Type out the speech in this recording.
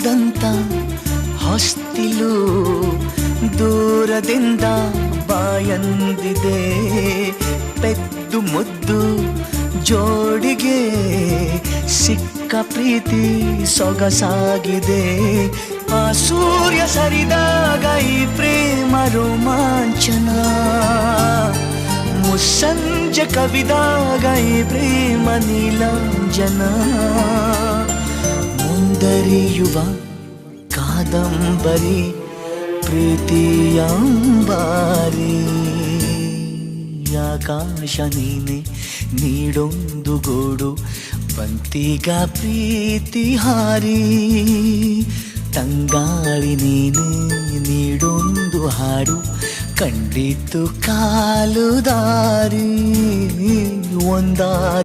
ಕಾದಂತ ಹೊಸ್ತಿಲು ದೂರದಿಂದ ಬಾಯಂದಿದೆ. ಪೆದ್ದು ಮುದ್ದು ಜೋಡಿಗೆ ಸಿಕ್ಕ ಪ್ರೀತಿ ಸೊಗಸಾಗಿದೆ. ಆ ಸೂರ್ಯ ಸರಿದಾಗ ಈ ಪ್ರೇಮ ರೋಮಾಂಚನ, ಮುಸ್ಸಂಜೆ ಕವಿದಾಗ ಈ ಪ್ರೇಮ ನೀಲಾಂಜನ. ಮುಂದರಿಯುವ ಕಾದಂಬರಿ ಪ್ರೀತಿಯಂಬಾರಿ. ಆಕಾಶ ನೀನೆ ನೀಡೊಂದು ಗೂಡು, ಬಂತೀಗ ಪ್ರೀತಿ ಹಾರಿ. ತಂಗಾಳಿ ನೀನೆ ನೀಡೊಂದು ಹಾಡು, ಕಂಡಿತು ಕಾಲು ದಾರಿ. ಒಂದ